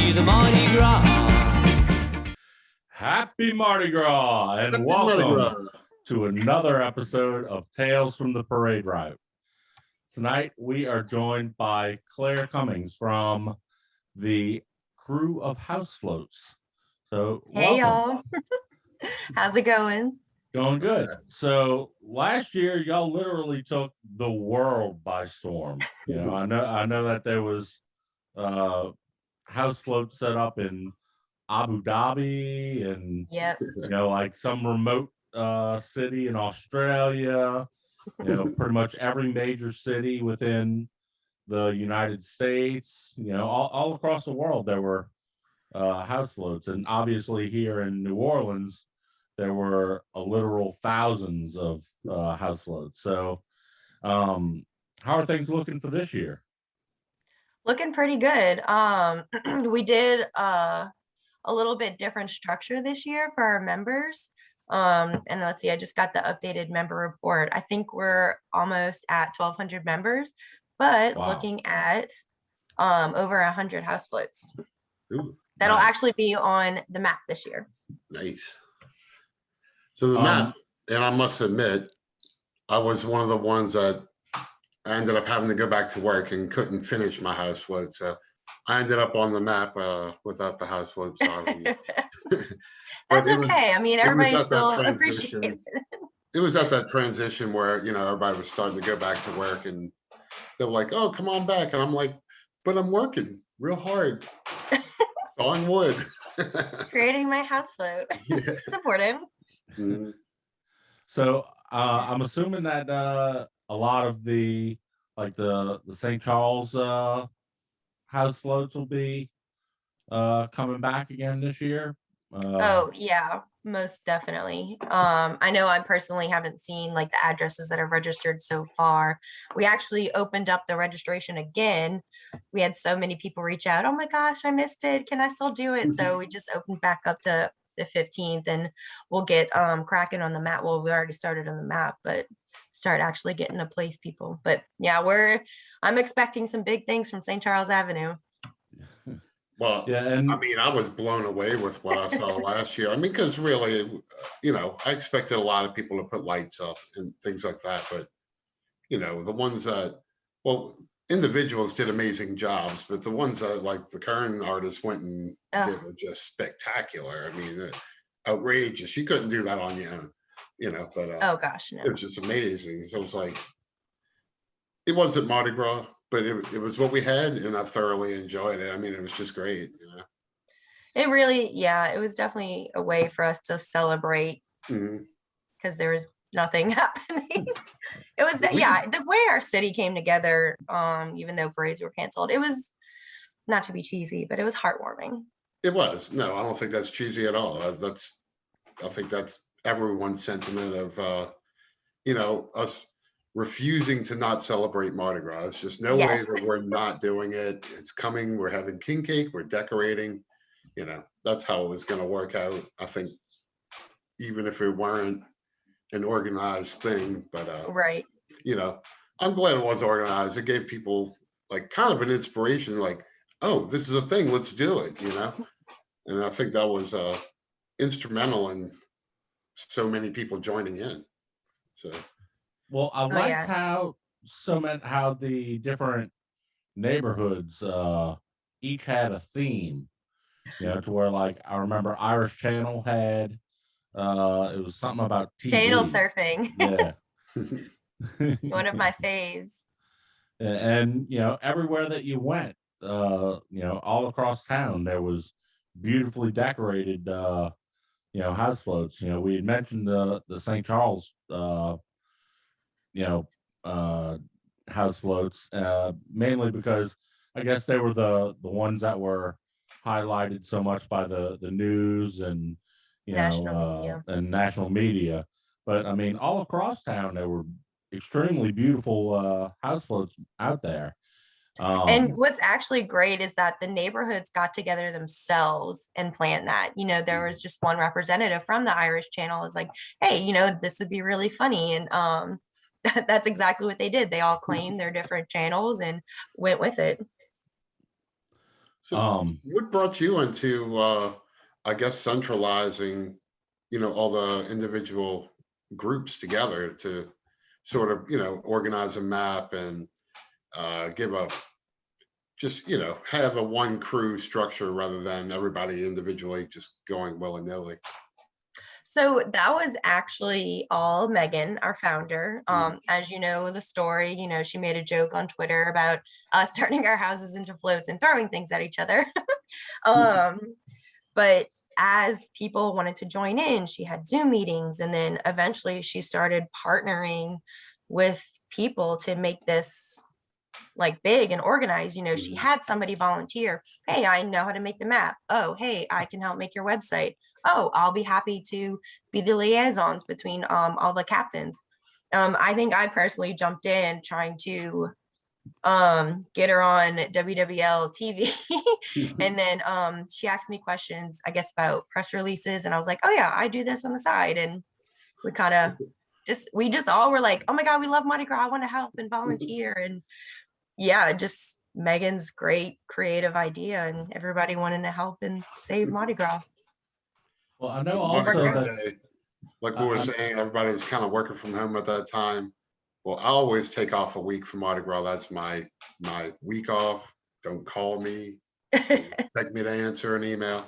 Happy the Mardi Gras. Happy Mardi Gras and Happy welcome Mardi Gras. to another episode of Tales from the Parade Route. Tonight we are joined by Claire Cummings from the Krewe of House Floats. So Hey welcome. y'all. How's it going? Going good. So last year y'all literally took the world by storm. You know, I know that there was house floats set up in Abu Dhabi and Yep. you know, like some remote city in Australia, you know, pretty much every major city within the United States, you know, all across the world there were house floats. And obviously here in New Orleans, there were a literal thousands of house floats. So how are things looking for this year? Looking pretty good. We did a little bit different structure this year for our members. And let's see, I just got the updated member report. I think we're almost at 1,200 members, but Wow. looking at over 100 house floats. Ooh, That'll nice. actually be on the map this year. Nice. So the map, and I must admit, I was one of the ones that I ended up having to go back to work and couldn't finish my house float. So I ended up on the map without the house float. Sorry. That's okay. I mean, everybody still appreciates transition. it. It was at that transition where, you know, everybody was starting to go back to work and they were like, oh, come on back. And I'm like, but I'm working real hard. On wood. Creating my house float. Yeah. It's important. Mhm. So I'm assuming that a lot of the St. Charles house floats will be coming back again this year. Oh yeah, most definitely. I know I personally haven't seen like the addresses that are registered so far. We actually opened up the registration again. We had so many people reach out. Oh my gosh, I missed it. Can I still do it? So we just opened back up to the 15th and we'll get cracking on the map. Well, we already started on the map, but start actually getting to place people. But yeah, I'm expecting some big things from St. Charles Avenue. Well, Yeah, and I mean, I was blown away with what I saw last year. I mean, because really, you know, I expected a lot of people to put lights up and things like that. But, you know, the ones that, well, individuals did amazing jobs, but the ones that like the current artists went and did were just spectacular. I mean, outrageous. You couldn't do that on your own, you know, but Oh gosh, no. it was just amazing. So it was like, it wasn't Mardi Gras, but it was what we had, and I thoroughly enjoyed it. I mean, it was just great, you know. It really, yeah, it was definitely a way for us to celebrate because there was nothing happening. It was, the way our city came together, even though parades were canceled, it was not to be cheesy, but it was heartwarming. It was. No, I don't think that's cheesy at all. I think that's everyone's sentiment of, you know, us refusing to not celebrate Mardi Gras. It's just no way that we're not doing it. It's coming. We're having king cake. We're decorating. You know, that's how it was going to work out. I think even if it weren't an organized thing, but right. You know, I'm glad it was organized. It gave people like kind of an inspiration, like, oh, this is a thing. Let's do it. You know, and I think that was instrumental in so many people joining in. So. Well, I liked how the different neighborhoods each had a theme, you know, to where like I remember Irish Channel had it was something about TV. Channel surfing. Yeah. One of my faves. And you know, everywhere that you went, you know, all across town there was beautifully decorated you know, house floats. You know, we had mentioned the St. Charles you know, house floats, mainly because I guess they were the ones that were highlighted so much by the news and you know and national media. But I mean, all across town there were extremely beautiful house floats out there. And what's actually great is that the neighborhoods got together themselves and planned that. You know, there was just one representative from the Irish Channel is like, hey, you know, this would be really funny. And that's exactly what they did. They all claimed their different channels and went with it. So what brought you into, I guess, centralizing, all the individual groups together to sort of, organize a map and give a just, have a one crew structure rather than everybody individually just going willy-nilly. So that was actually all Megan, our founder. As you know, the story, she made a joke on Twitter about us turning our houses into floats and throwing things at each other. But as people wanted to join in, she had Zoom meetings, and then eventually she started partnering with people to make this like big and organized. She had somebody volunteer. Hey, I know how to make the map. Oh, hey, I can help make your website. Oh, I'll be happy to be the liaisons between all the captains. I think I personally jumped in trying to get her on WWL TV. And then she asked me questions, I guess, about press releases, and I was like, oh yeah, I do this on the side. And we kind of we just all were like, oh my god, we love Mardi Gras, I want to help and volunteer. And yeah, just Megan's great creative idea, and everybody wanting to help and save Mardi Gras. Well, I know Mardi also Gras that Day, like we were saying, everybody was kind of working from home at that time. Well, I always take off a week for Mardi Gras. That's my week off. Don't call me. Expect me to answer an email.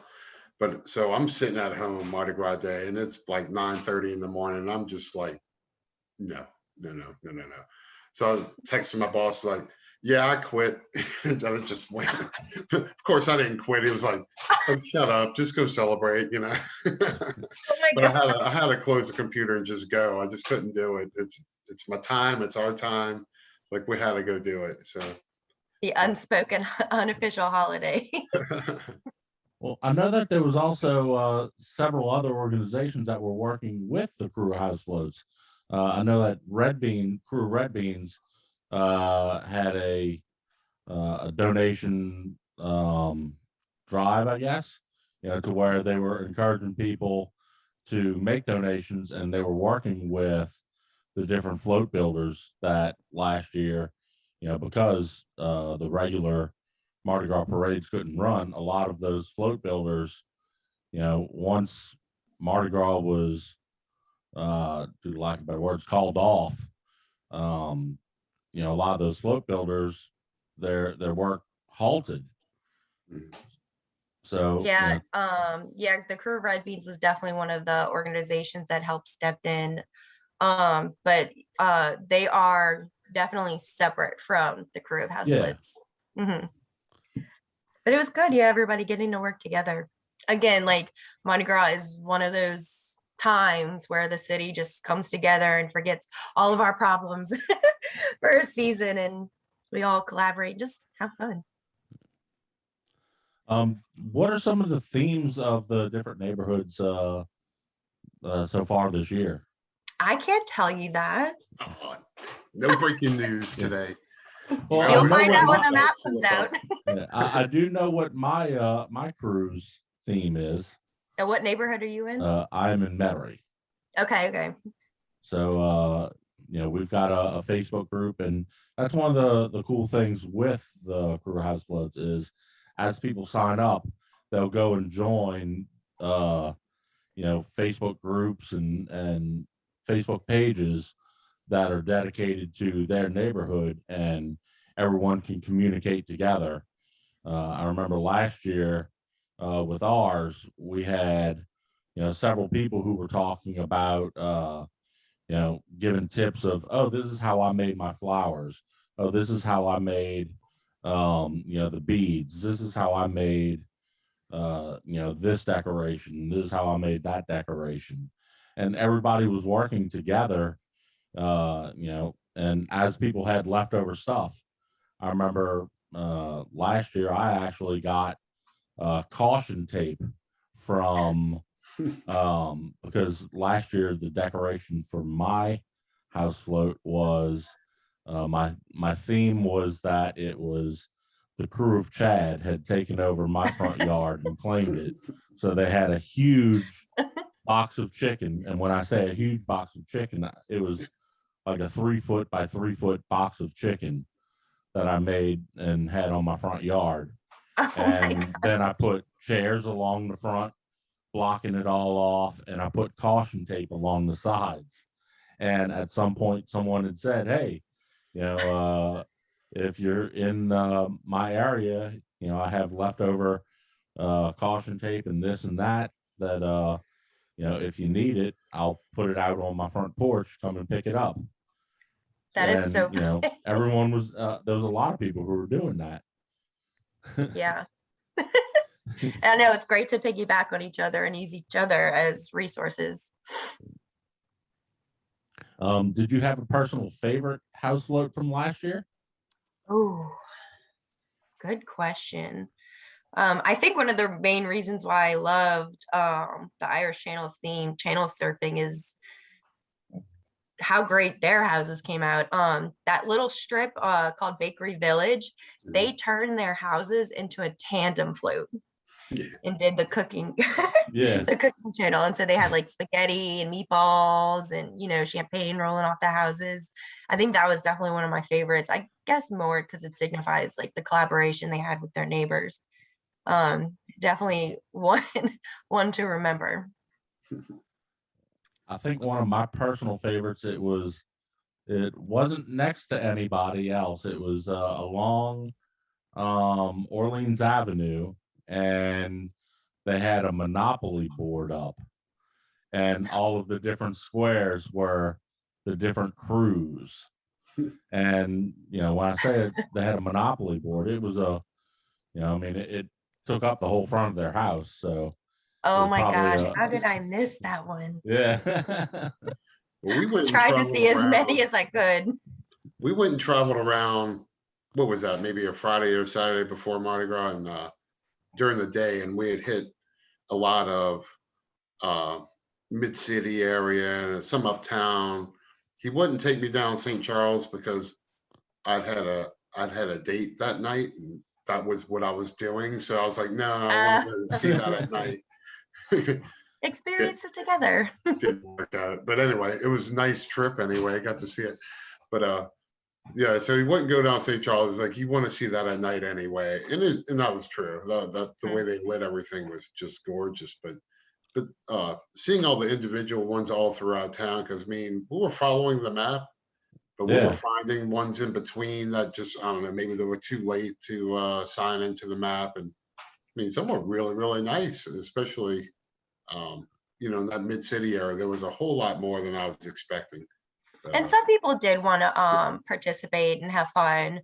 But so I'm sitting at home Mardi Gras Day, and it's like 9:30 in the morning. And I'm just like, no. So I texted my boss like, yeah, I quit. And I just went. Of course, I didn't quit. He was like, oh, shut up, just go celebrate, Oh my But god. I had to close the computer and just go. I just couldn't do it. It's my time. It's our time. Like we had to go do it. So The unspoken unofficial holiday. well, I know that there was also several other organizations that were working with the Krewe of House Floats. I know that Krewe Red Beans had a donation drive, I guess, to where they were encouraging people to make donations, and they were working with the different float builders that last year, because the regular Mardi Gras parades couldn't run, a lot of those float builders, once Mardi Gras was, to lack of better words, called off, a lot of those float builders, their work halted. So yeah, the Krewe of Red Beans was definitely one of the organizations that helped stepped in. But they are definitely separate from the Krewe of House Floats. But it was good, everybody getting to work together. Again, like Mardi Gras is one of those times where the city just comes together and forgets all of our problems for a season, and we all collaborate and just have fun. What are some of the themes of the different neighborhoods so far this year? I can't tell you that. No breaking news today. Well, you'll find out when the map comes out. I do know what my my crew's theme is. And what neighborhood are you in? I'm in Metairie. Okay. So we've got a Facebook group, and that's one of the cool things with the Krewe of House Floats is as people sign up, they'll go and join Facebook groups and Facebook pages that are dedicated to their neighborhood, and everyone can communicate together. I remember last year with ours, we had several people who were talking about giving tips of, oh, this is how I made my flowers. Oh, this is how I made the beads. This is how I made this decoration. This is how I made that decoration. And everybody was working together, and as people had leftover stuff, I remember last year I actually got caution tape from because last year the decoration for my house float was my theme was that it was the crew of Chad had taken over my front yard and claimed it. So they had a huge box of chicken, and when I say a huge box of chicken, it was like a 3-foot by 3-foot box of chicken that I made and had on my front yard. Oh my And God. then I put chairs along the front, blocking it all off, and I put caution tape along the sides. And at some point, someone had said, "Hey, you know, if you're in my area, you know, I have leftover caution tape and this and that. That you know, if you need it, I'll put it out on my front porch. Come and pick it up." That is And so you know, everyone was there was a lot of people who were doing that. yeah. I know it's great to piggyback on each other and use each other as resources. Did you have a personal favorite house float from last year? Oh, good question. I think one of the main reasons why I loved the Irish Channel's theme, channel surfing, is how great their houses came out. That little strip called Bakery Village, they turned their houses into a tandem float Yeah. and did the cooking, Yeah. the cooking channel. And so they had like spaghetti and meatballs and, you know, champagne rolling off the houses. I think that was definitely one of my favorites. I guess more because it signifies like the collaboration they had with their neighbors. Definitely one to remember. I think one of my personal favorites, it wasn't next to anybody else. It was along Orleans Avenue, and they had a Monopoly board up, and all of the different squares were the different crews. And you know, when I say they had a Monopoly board, it was you know, I mean, it took up the whole front of their house. So Oh my probably gosh, how did I miss that one? yeah. Well, we went and Tried to traveled see as around. many as I could. We went and traveled around. What was that? Maybe a Friday or Saturday before Mardi Gras, and during the day, and we had hit a lot of mid-city area and some uptown. He wouldn't take me down St. Charles because I'd had a date that night, and that was what I was doing. So I was like, no, I want to go see that at night. Experience it together. Didn't work out. But anyway, it was a nice trip anyway. I got to see it. But yeah, so he wouldn't go down St. Charles. Like, you want to see that at night anyway. And that was true. The way they lit everything was just gorgeous. But seeing all the individual ones all throughout town, because I mean, we were following the map, but we were finding ones in between that just, I don't know, maybe they were too late to sign into the map. And I mean, some were really, really nice, especially you know, in that mid-city area. There was a whole lot more than I was expecting. And some people did want to participate and have fun,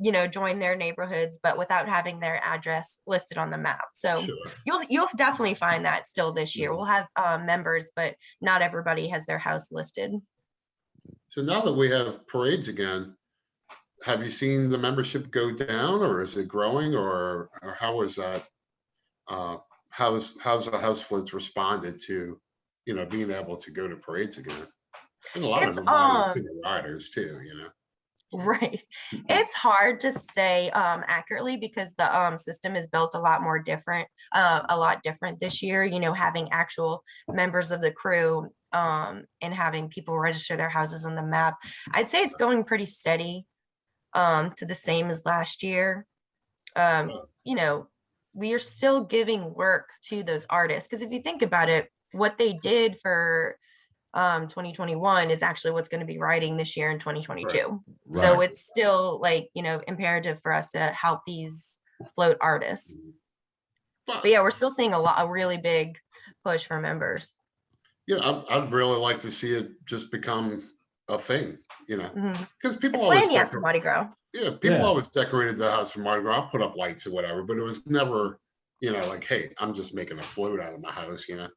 you know, join their neighborhoods, but without having their address listed on the map. So Sure. you'll definitely find that still this year. We'll have members, but not everybody has their house listed. So now that we have parades again, have you seen the membership go down, or is it growing, or how is that? How's the house floats responded to, you know, being able to go to parades again? And a lot It's of them are single riders too, you know. right. It's hard to say accurately because the system is built a lot different this year, you know, having actual members of the crew and having people register their houses on the map. I'd say it's going pretty steady to the same as last year. You know, we are still giving work to those artists, because if you think about it, what they did for 2021 is actually what's going to be writing this year in 2022. So it's still, like, you know, imperative for us to help these float artists. But yeah, we're still seeing a really big push for members. Yeah, I'd really like to see it just become a thing, you know, because people It's always Lagniappe to Mardi Gras. Yeah, people always decorated the house for Mardi Gras. I'll put up lights or whatever, but it was never, you know, like, hey, I'm just making a float out of my house, you know.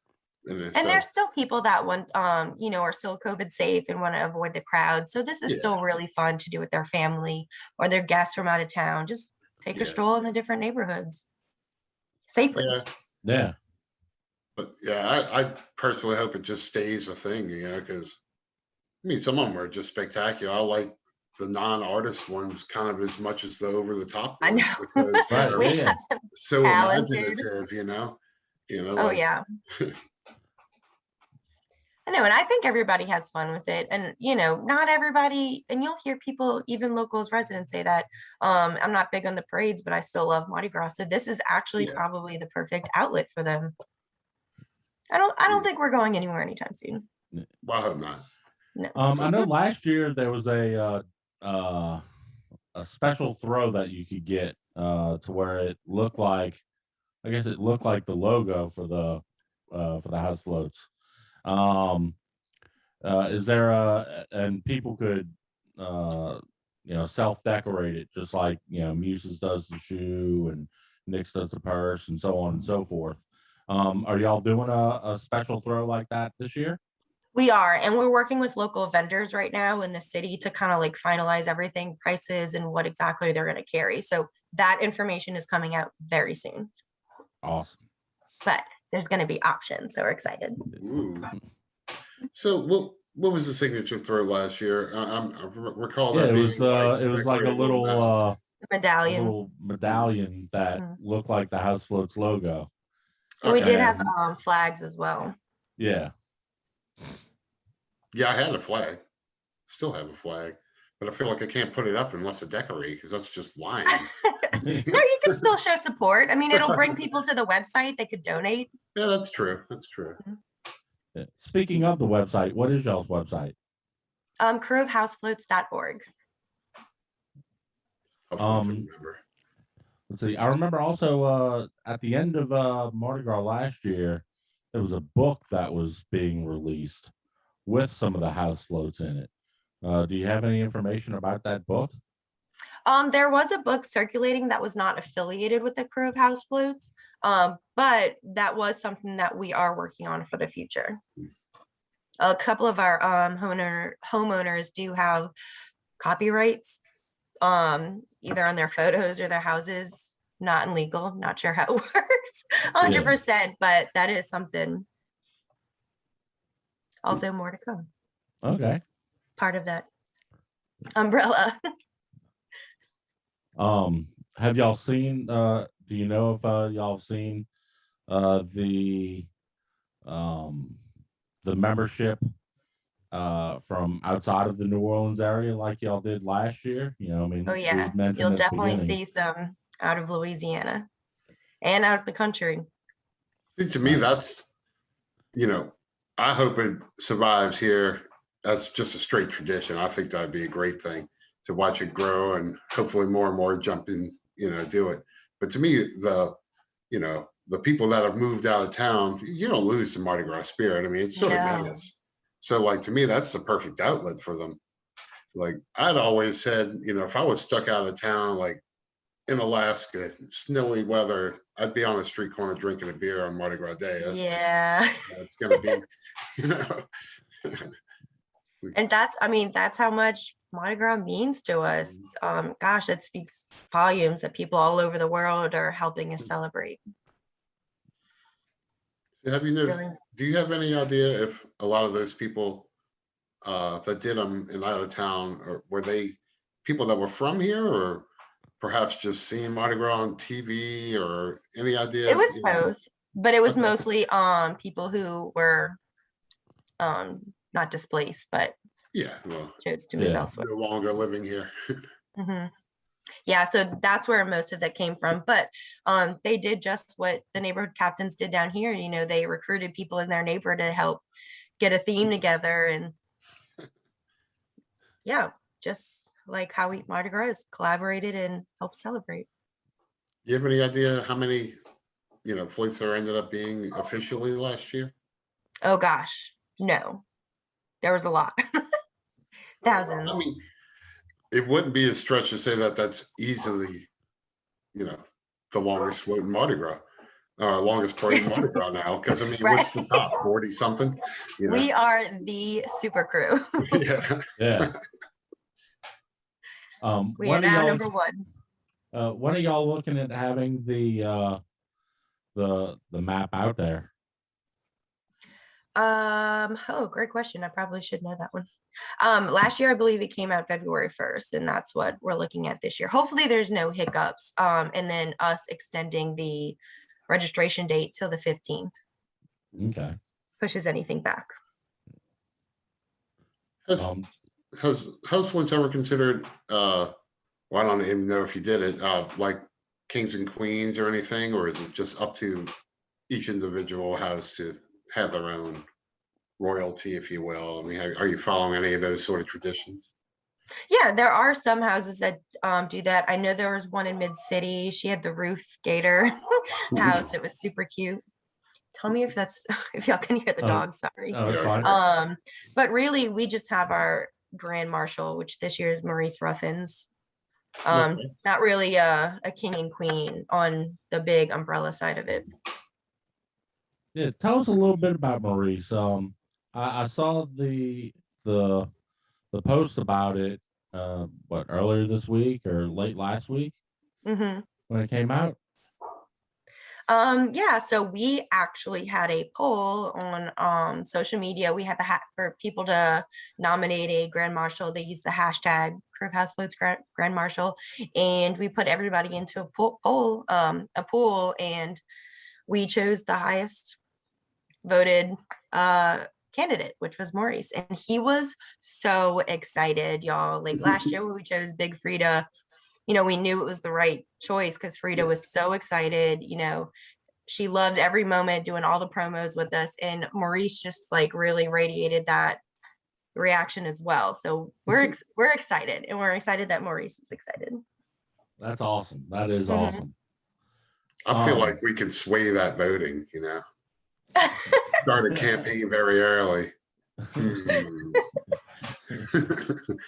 And there's still people that want, you know, are still COVID safe and want to avoid the crowd. So this is still really fun to do with their family or their guests from out of town. Just take a stroll in the different neighborhoods safely. Yeah. But yeah, I personally hope it just stays a thing, you know, because I mean, some of them are just spectacular. I like the non-artist ones kind of as much as the over-the-top ones. I know. Because We have some so talented. imaginative, you know. Oh, yeah. I know, and I think everybody has fun with it. And not everybody, and you'll hear people, even locals, residents say that I'm not big on the parades, but I still love Mardi Gras. So this is actually Yeah. probably the perfect outlet for them. I don't think we're going anywhere anytime soon. Well, I hope not. No. I know last year there was a special throw that you could get to where it looked like, I guess it looked like the logo for the house floats. Is there and people could self-decorate it just like Muses does the shoe and Nick's does the purse and so on and so forth. Are y'all doing a special throw like that this year? We are, and we're working with local vendors right now in the city to kind of like finalize everything, prices, and what exactly they're going to carry. So that information is coming out very soon. Awesome. But there's going to be options, so we're excited. Ooh. So what was the signature throw last year? I recall that it was like a decorated little masks. Medallion. medallion that looked like the house floats logo. And we did Okay. have flags as well. Yeah. Yeah, I had a flag. Still have a flag, but I feel like I can't put it up unless I decorate because that's just lying. No, you can still show support. I mean, it'll bring people to the website. They could donate. Yeah, that's true. That's true. Speaking of the website, what is y'all's website? Krewe.org. Tough one to remember. Let's see. I remember also at the end of Mardi Gras last year, there was a book that was being released with some of the house floats in it. Do you have any information about that book? There was a book circulating that was not affiliated with the Krewe of House Floats, but that was something that we are working on for the future. A couple of our homeowners do have copyrights, either on their photos or their houses. Not illegal, not sure how it works 100%, but that is something. Also more to come. Okay. Part of that umbrella. Have y'all seen do you know if y'all have seen the membership from outside of the New Orleans area like y'all did last year? I mean, Oh yeah, you'll definitely see some out of Louisiana and out of the country. See, to me, that's, I hope it survives here as just a straight tradition. I think that'd be a great thing to watch it grow and hopefully more and more jump in, do it. But to me, the people that have moved out of town, you don't lose the Mardi Gras spirit. I mean, it's sort of madness. So like, to me, that's the perfect outlet for them. Like I'd always said, if I was stuck out of town, like in Alaska, snowy weather, I'd be on a street corner drinking a beer on Mardi Gras Day. It's going to be, And that's how much Mardi Gras means to us. Gosh, it speaks volumes that people all over the world are helping us celebrate. Do you have any idea if a lot of those people that did them in out of town, or were they people that were from here, or perhaps just seeing Mardi Gras on TV, or any idea? It was both, but it was mostly people who were not displaced, but chose to move elsewhere. No longer living here. Yeah, so that's where most of that came from. But they did just what the neighborhood captains did down here. They recruited people in their neighborhood to help get a theme together, and just like how Mardi Gras collaborated and helped celebrate. You have any idea how many floats there ended up being officially last year? Oh gosh, no, there was a lot. Thousands. I mean, it wouldn't be a stretch to say that that's easily, the longest float in Mardi Gras, longest parade in Mardi Gras now. Because I mean, what's the top 40 something? We are the super crew. Yeah. We are now number one. When are y'all looking at having the map out there? Great question. I probably should know that one. Last year, I believe it came out February 1st, and that's what we're looking at this year. Hopefully there's no hiccups. And then us extending the registration date till the 15th. Okay. Pushes anything back. Has, Um, has House Floats ever considered, well, I don't even know if you did it, like kings and queens or anything, or is it just up to each individual house to have their own royalty, if you will? I mean, are you following any of those sort of traditions? Yeah, there are some houses that do that. I know there was one in Mid City. She had the Ruth Gator house. It was super cute. Tell me if that's if y'all can hear the oh, dog. Sorry. oh, it's Yeah. fine. But really, we just have our Grand Marshal, which this year is Maurice Ruffins. Not really a king and queen on the big umbrella side of it. Yeah, tell us a little bit about Maurice. I saw the the post about it. What, earlier this week or late last week Hmm. when it came out? Yeah, so we actually had a poll on social media. We had the hat for people to nominate a Grand Marshal. They used the hashtag Krewe of House Floats Grand Marshal, and we put everybody into a pool, and we chose the highest voted candidate, which was Maurice, and he was so excited, y'all. Like last year when we chose Big Frida, we knew it was the right choice because Frida was so excited. She loved every moment doing all the promos with us, and Maurice just like really radiated that reaction as well. So we're excited, and we're excited that Maurice is excited. That's awesome. That is Mhm. awesome. I feel like we can sway that voting, start a campaign very early.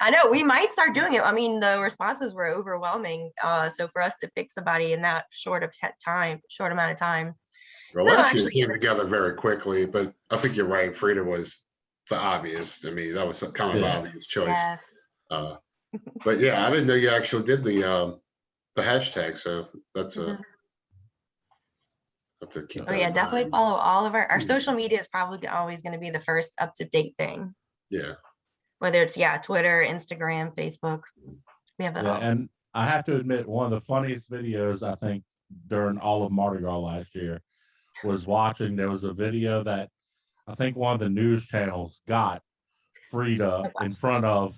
I know we might start doing it. I mean, the responses were overwhelming. So for us to pick somebody in that short amount of time. Well, No, last year actually, came together very quickly, but I think you're right. Frida was the obvious. I mean, that was kind of Yeah. obvious choice. yes. But yeah, I didn't know you actually did the hashtag. So that's a Mhm. keep Oh that yeah, in definitely mind. follow all of our social media is probably always going to be the first up to date thing. Yeah. Whether it's Twitter, Instagram, Facebook, we have it Yeah, all. and I have to admit, one of the funniest videos I think during all of Mardi Gras last year was watching. There was a video that I think one of the news channels got Frida in front of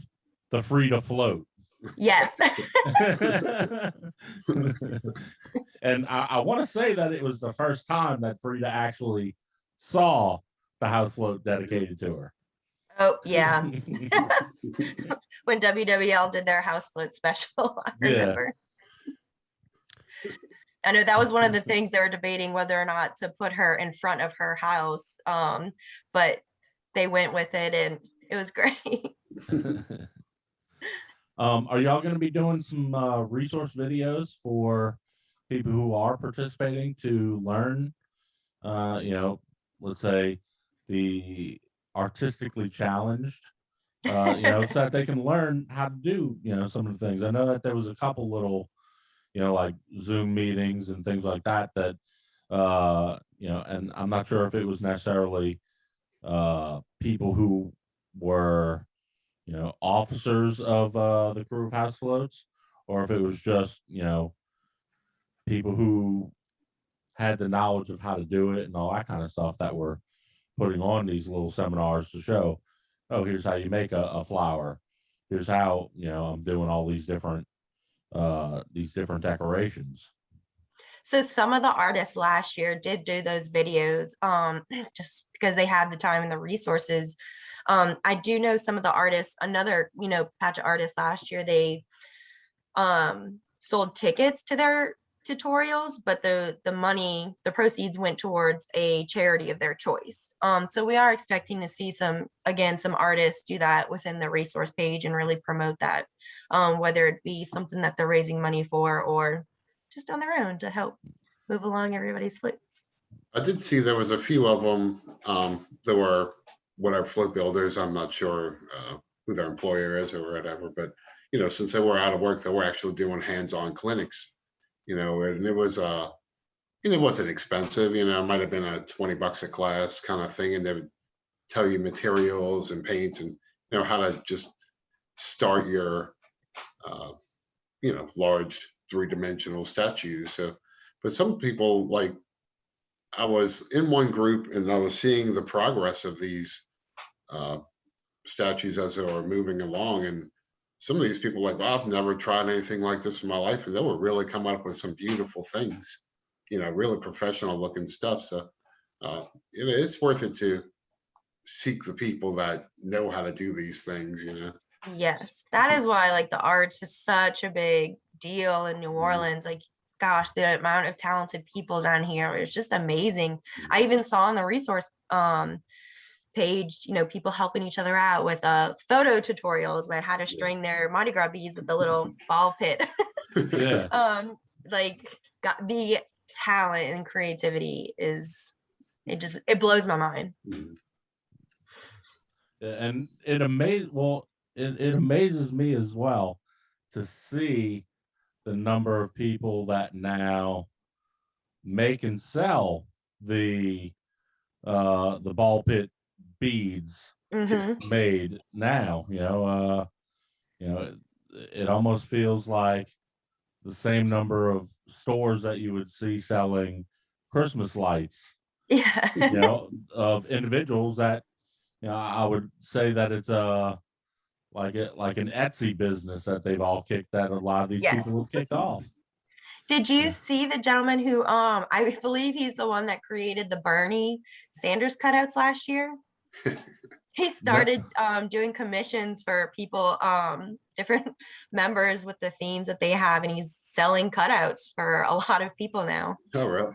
the Frida float. Yes. And I want to say that it was the first time that Frida actually saw the house float dedicated to her. Oh yeah. When WWL did their house float special, I remember. I know that was one of the things they were debating whether or not to put her in front of her house. But they went with it, and it was great. Are y'all going to be doing some resource videos for people who are participating to learn, let's say the artistically challenged, so that they can learn how to do, some of the things? I know that there was a couple little, like Zoom meetings and things like that, and I'm not sure if it was necessarily people who were, officers of the Krewe of House Floats, or if it was just, people who had the knowledge of how to do it and all that kind of stuff that were putting on these little seminars to show, oh, here's how you make a flower. Here's how, I'm doing all these different decorations. So some of the artists last year did do those videos just because they had the time and the resources. I do know some of the artists, another, patch of artists last year, they sold tickets to their tutorials, but the proceeds went towards a charity of their choice. So we are expecting to see some artists do that within the resource page and really promote that, whether it be something that they're raising money for or just on their own to help move along everybody's floats. I did see there was a few of them that were whatever float builders. I'm not sure who their employer is or whatever, but since they were out of work, they were actually doing hands-on clinics. And it was it wasn't expensive. It might have been a $20 a class kind of thing, and they would tell you materials and paints and how to just start your large 3-dimensional statues. So, but some people, like, I was in one group and I was seeing the progress of these statues as they were moving along, and some of these people were like, well, I've never tried anything like this in my life, and they were really coming up with some beautiful things, really professional looking stuff. So it's worth it to seek the people that know how to do these things. Yes, that is why like the arts is such a big deal in New Orleans. Like, gosh, the amount of talented people down here is just amazing. I even saw on the resource page, people helping each other out with photo tutorials about how to string their Mardi Gras beads with the little ball pit. Yeah. Like the talent and creativity it blows my mind. And it amazes me as well to see the number of people that now make and sell the ball pit beads made now. It almost feels like the same number of stores that you would see selling Christmas lights. Yeah. Of individuals that I would say that it's like an Etsy business that they've all kicked, that a lot of these people have kicked off. Did you see the gentleman who I believe he's the one that created the Bernie Sanders cutouts last year? He started doing commissions for people, different members with the themes that they have, and he's selling cutouts for a lot of people now. Oh, really?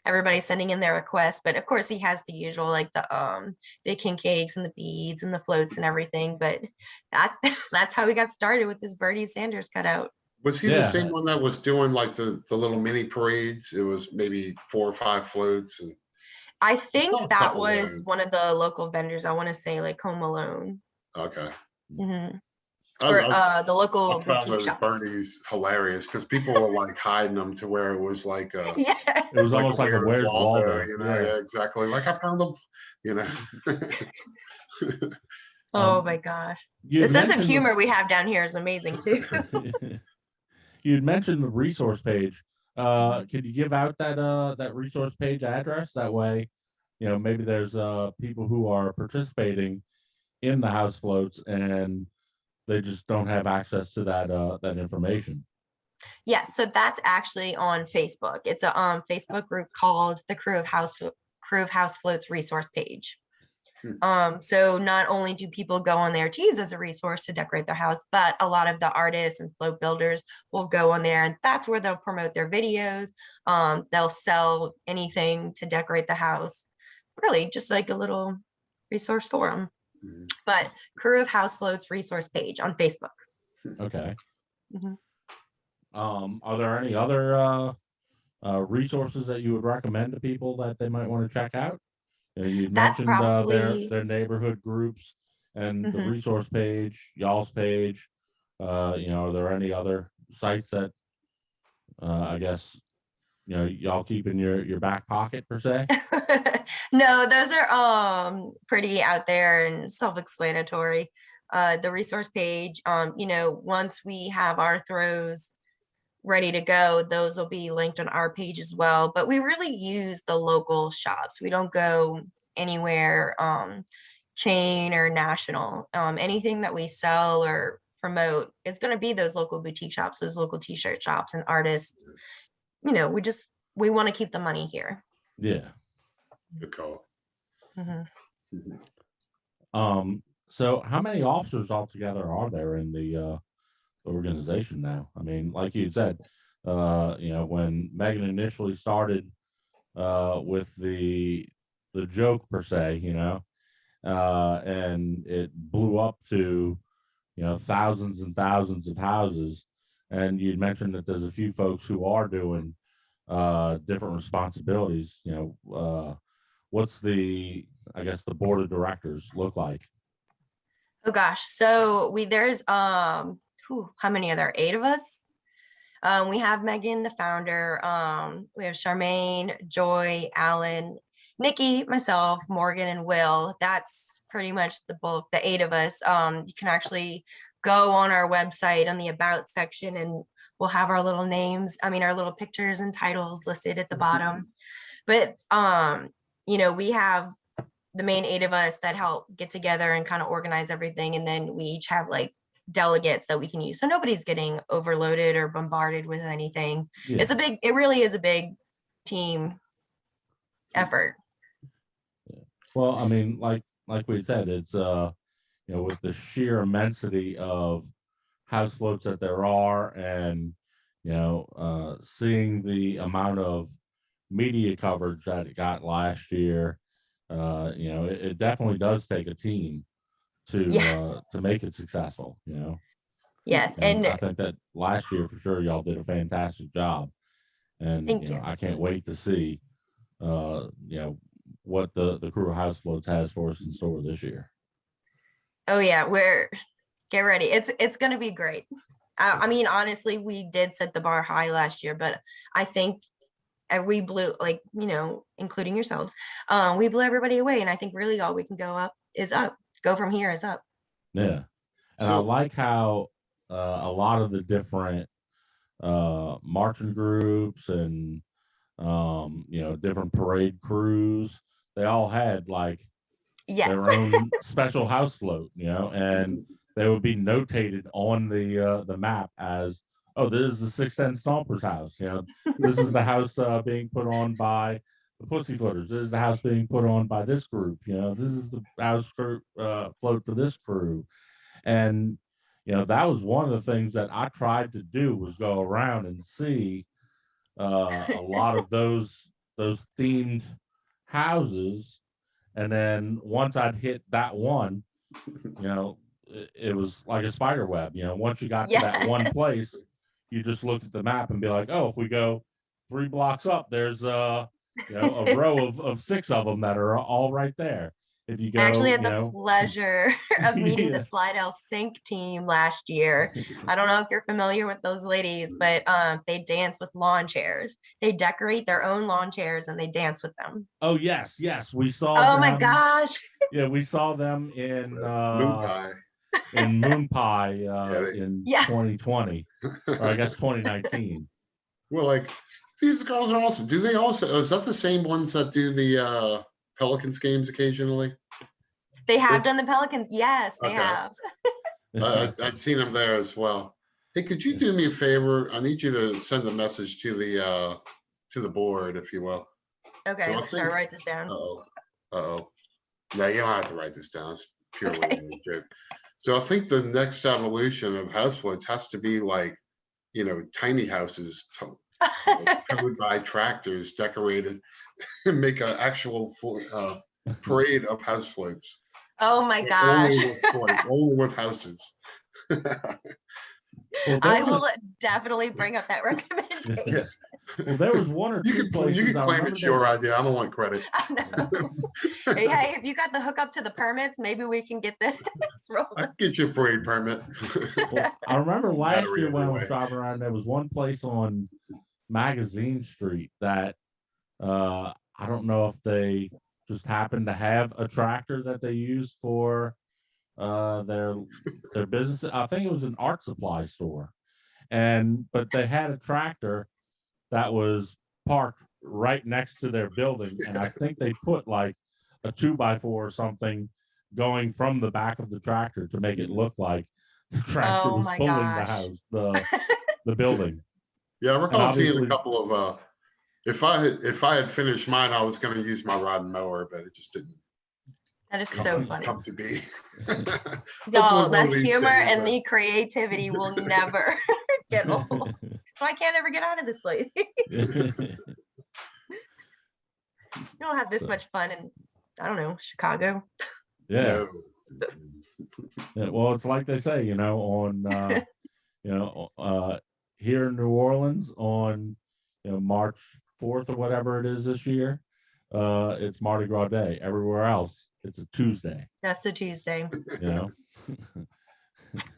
Everybody's sending in their requests, but of course he has the usual, like the king cakes and the beads and the floats and everything. But that's how we got started with this Bernie Sanders cutout. Was he the same one that was doing like the little mini parades? It was maybe 4 or 5 floats. And I think that was one of the local vendors. I want to say like Home Alone. Okay. Or the local boutique shops. Bernie's hilarious because people were like hiding them to where it was like it was like almost like a Where's Waldo, Yeah, exactly. Like I found them, Oh my gosh. The sense of humor we have down here is amazing too. You'd mentioned the resource page. Could you give out that resource page address? That way, maybe there's people who are participating in the house floats and they just don't have access to that information. Yeah, so that's actually on Facebook. It's a Facebook group called the Krewe of House Floats resource page. So not only do people go on there to use as a resource to decorate their house, but a lot of the artists and float builders will go on there, and that's where they'll promote their videos. They'll sell anything to decorate the house, really just like a little resource forum. But Krewe of House Floats resource page on Facebook. Okay. Are there any other resources that you would recommend to people that they might want to check out? You mentioned their neighborhood groups and the resource page, y'all's page. Are there any other sites that I guess y'all keep in your back pocket per se? No, those are pretty out there and self-explanatory. The resource page, once we have our throws ready to go, those will be linked on our page as well. But we really use the local shops. We don't go anywhere chain or national. Anything that we sell or promote is going to be those local boutique shops, those local t-shirt shops and artists. We want to keep the money here. Yeah. Good call. So how many officers altogether are there in the organization now? I mean, like you said, when Megan initially started with the joke per se, and it blew up to thousands and thousands of houses, and you'd mentioned that there's a few folks who are doing different responsibilities. What's the board of directors look like? Oh gosh, so there's how many are there? 8 of us. We have Megan, the founder. We have Charmaine, Joy, Alan, Nikki, myself, Morgan, and Will. That's pretty much the bulk, the 8 of us. You can actually go on our website on the About section, and we'll have our little names, our little pictures and titles listed at the bottom. But, we have the main 8 of us that help get together and kind of organize everything. And then we each have like delegates that we can use. So nobody's getting overloaded or bombarded with anything. Yeah. It really is a big team effort. Well, I mean, like we said, it's with the sheer immensity of house floats that there are, and seeing the amount of media coverage that it got last year, it definitely does take a team to Yes. to make it successful. Yes, And and I think that last year for sure y'all did a fantastic job, and Thank you. I can't wait to see what the Krewe of House Floats has for us in store this year. oh yeah, get ready. It's going to be great. I mean, honestly, we did set the bar high last year, but I think we blew, like, including yourselves, we blew everybody away. And I think really all we can go from here is up. Yeah. And I like how a lot of the different marching groups and different parade crews, they all had like Yes. their own special house float, and they would be notated on the map as, oh, this is the 610 Stompers house. This is the house being put on by the Pussyfooters. This is the house being put on by this group. This is the house float for this crew. And that was one of the things that I tried to do, was go around and see a lot of those themed houses. And then once I'd hit that one, it was like a spider web. Once you got to that one place, you just looked at the map and be like, oh, if we go 3 blocks up, there's a row of 6 of them that are all right there. If you go, I actually had the pleasure of meeting the Slidell Sync team last year. I don't know if you're familiar with those ladies, but they dance with lawn chairs. They decorate their own lawn chairs and they dance with them. Oh yes, we saw. Oh them. my gosh! Yeah, we saw them in Moon Pie. in Moon Pie in 2020, or I guess 2019. Well, like, these girls are awesome. Do they also? Is that the same ones that do the Pelicans games occasionally? They have done the Pelicans. Yes, they have. I've seen them there as well. Hey, could you do me a favor? I need you to send a message to the board, if you will. Okay, so I write this down. No, you don't have to write this down. It's purely a joke. So I think the next evolution of house floats has to be like, tiny houses covered by tractors, decorated, and make an actual parade of house floats. Oh my gosh! Only with houses. Well, I will definitely bring up that recommendation. Yeah. Well, there was one or two places. You can claim it's your idea. I don't want credit. I know. Hey, if you got the hookup to the permits, maybe we can get this rolling. I can get you a parade permit. Well, I remember last year when I was driving around, there was one place on Magazine Street that I don't know if they just happened to have a tractor that they used for their business. I think it was an art supply store, but they had a tractor that was parked right next to their building, and I think they put like a 2x4 or something going from the back of the tractor to make it look like the tractor was pulling the house, the building. Yeah, I recall seeing a couple of. If I had finished mine, I was going to use my rod and mower, but it just didn't. That is so funny. Come to be. Y'all, the humor and the creativity will never get old. So I can't ever get out of this place. You don't have this much fun in, I don't know, Chicago. Yeah. Yeah, well, it's like they say, on here in New Orleans on March 4th or whatever it is this year, it's Mardi Gras Day. Everywhere else, it's a Tuesday. Just a Tuesday. Yeah,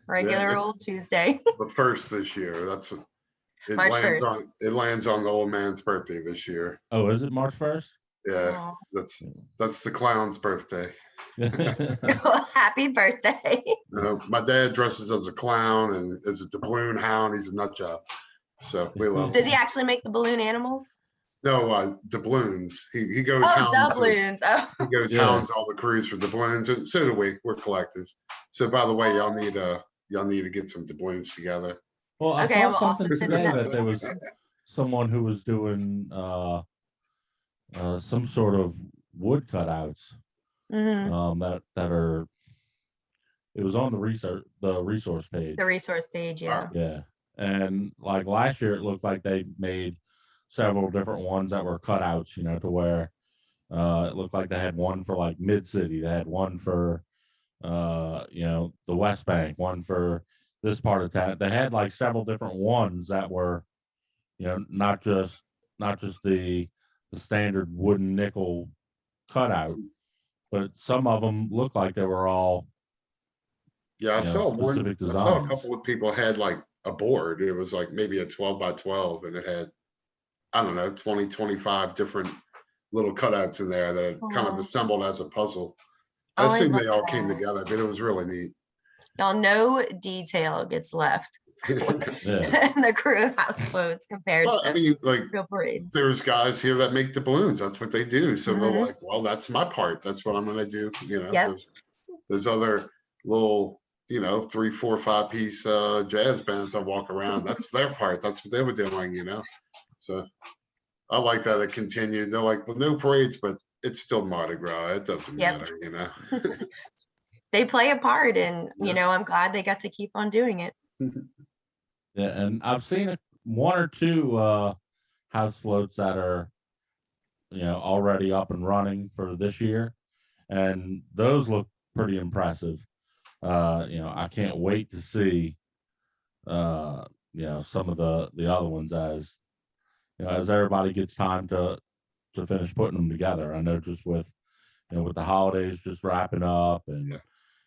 Regular old Tuesday. The first this year. March 1st. It lands on the old man's birthday this year. Oh, is it March 1st? Yeah, that's the clown's birthday. Well, happy birthday. My dad dresses as a clown and is a doubloon hound. He's a nut job. So we love him. Does he actually make the balloon animals? No, doubloons. He goes Oh, hounds. doubloons. Oh, He goes Yeah. hounds all the crews for doubloons, and so do we. We're collectors. So by the way, y'all need to get some doubloons together. Well, I okay. I will saw also something send a today that message. there was someone who was doing some sort of wood cutouts Mhm. that are. It was on the resource page. The resource page, yeah. Yeah, and like last year, it looked like they made several different ones that were cutouts. You know, to where it looked like they had one for like Mid City. They had one for the West Bank, one for this part of town. They had like several different ones that were, not just the standard wooden nickel cutout, but some of them looked like they were all Yeah, I saw one. specific I saw a designs. couple of people had like a board. It was like maybe a 12 by 12, and it had, I don't know, 20, 25 different little cutouts in there that had kind of Oh. assembled as a puzzle. I Oh, I assume love they all came that. together, but it was really neat. Y'all, no detail gets left Yeah, in the Krewe of House Floats compared Well, I to mean, like, real parades. there's guys here that make doubloons. That's what they do. So they're Mhm. like, well, that's my part. That's what I'm going to do. Yep. There's other little, 3, 4, 5 piece jazz bands that walk around. That's their part. That's what they were doing. So I like that it continued. They're like, well, no parades, but it's still Mardi Gras. It doesn't Yep. matter. They play a part, and Yeah. I'm glad they got to keep on doing it. yeah, and I've seen one or two house floats that are already up and running for this year, and those look pretty impressive. I can't wait to see some of the other ones as everybody gets time to finish putting them together. I know just with the holidays just wrapping up, and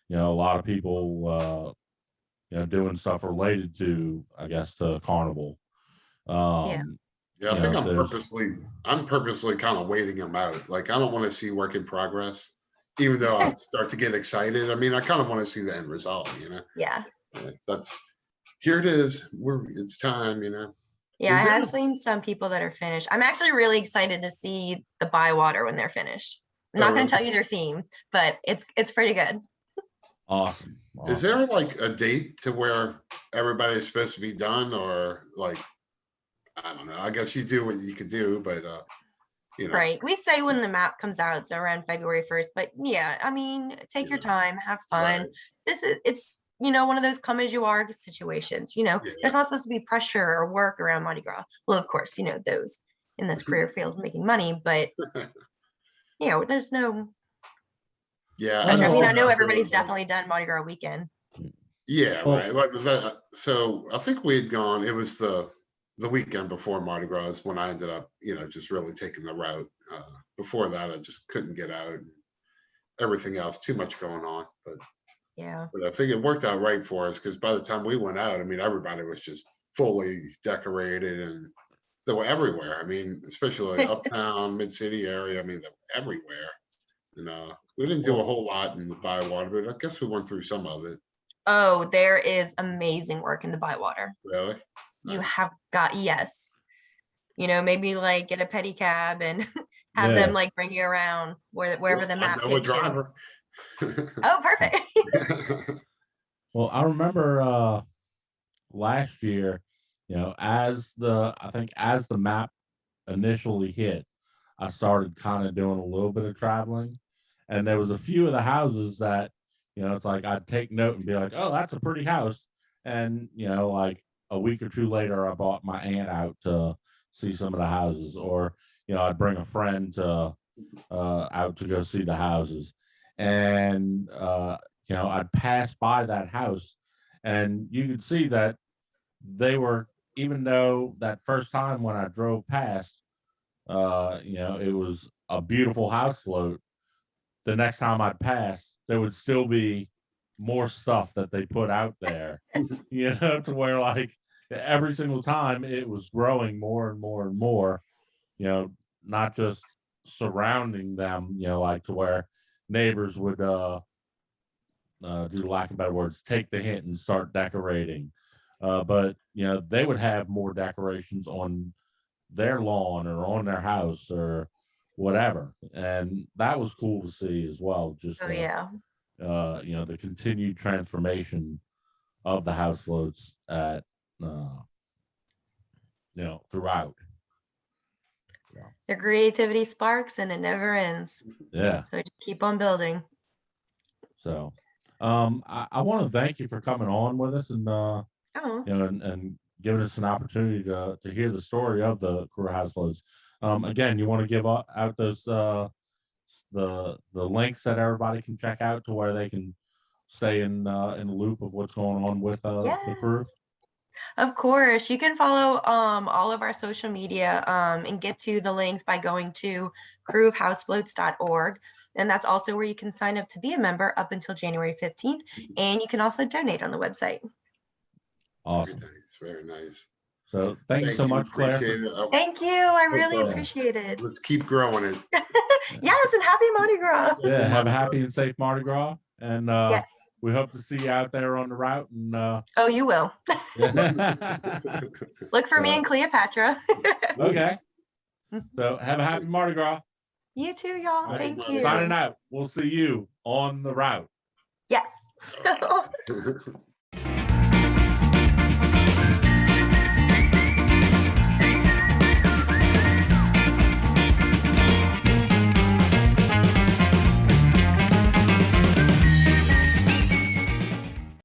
Yeah. a lot of people doing stuff related to, I guess, to Carnival. Yeah, I think I'm There's purposely kind of waiting them out. Like, I don't want to see work in progress, even though I start to get excited. I mean, I kind of want to see the end result. Yeah. That's here it is. It's time. Yeah, I Is there- have seen some people that are finished. I'm actually really excited to see the Bywater when they're finished. I'm not Oh, going to really? tell you their theme, but it's pretty good. awesome. Is there like a date to where everybody's supposed to be done, or like, I don't know. I guess you do what you can do, but Right. We say when the map comes out, so around February 1st, but yeah, I mean, take your time, have fun. Right. It's one of those come as you are situations. Yeah. There's not supposed to be pressure or work around Mardi Gras. Well, of course, those in this career field making money, but there's no Yeah, pressure. I just mean, I think know that everybody's feels like- definitely done Mardi Gras weekend. Yeah, Well- right. So I think we had gone. It was the weekend before Mardi Gras when I ended up, just really taking the route. Before that, I just couldn't get out. And everything else, too much going on. Yeah. But I think it worked out right for us because by the time we went out, I mean, everybody was just fully decorated and they were everywhere. I mean, especially uptown, mid city area. I mean, they were everywhere. And we didn't do a whole lot in the Bywater, but I guess we went through some of it. Oh, there is amazing work in the Bywater. Really? You Nice. have got, yes. Maybe like get a pedicab and have Yeah. them like bring you around wherever the map I know a takes you. driver. Oh, perfect. Well, I remember last year, as the map initially hit, I started kind of doing a little bit of traveling, and there was a few of the houses that, it's like I'd take note and be like, oh, that's a pretty house, and like a week or two later, I bought my aunt out to see some of the houses, or I'd bring a friend to out to go see the houses, and I'd pass by that house, and you could see that they were, even though that first time when I drove past, it was a beautiful house float. The next time I'd pass, there would still be more stuff that they put out there, to where like every single time it was growing more and more and more, not just surrounding them, like to where neighbors would, do lack of better words, take the hint and start decorating. But they would have more decorations on their lawn or on their house or whatever. And that was cool to see as well. Just, Oh yeah. the continued transformation of the house floats at, throughout. Your creativity sparks and it never ends. Yeah. So just keep on building. So, I want to thank you for coming on with us and, Oh, and giving us an opportunity to hear the story of the Krewe of House Floats. Again, you want to give out those the links that everybody can check out to where they can stay in the loop of what's going on with the yes. crew. Of course, you can follow all of our social media and get to the links by going to kreweofhousefloats.org. And that's also where you can sign up to be a member up until January 15th. And you can also donate on the website. Awesome. Very nice. So thank you so much, Claire. Appreciate it. Thank you. I really Hope, appreciate it. Let's keep growing it. Yes, and happy Mardi Gras. Yeah, have a happy and safe Mardi Gras. And Yes. we hope to see you out there on the route. And Oh, you will. Look for me and Cleopatra. Okay. So have a happy Mardi Gras. You too, y'all. Thank you. Signing out. We'll see you on the route. Yes.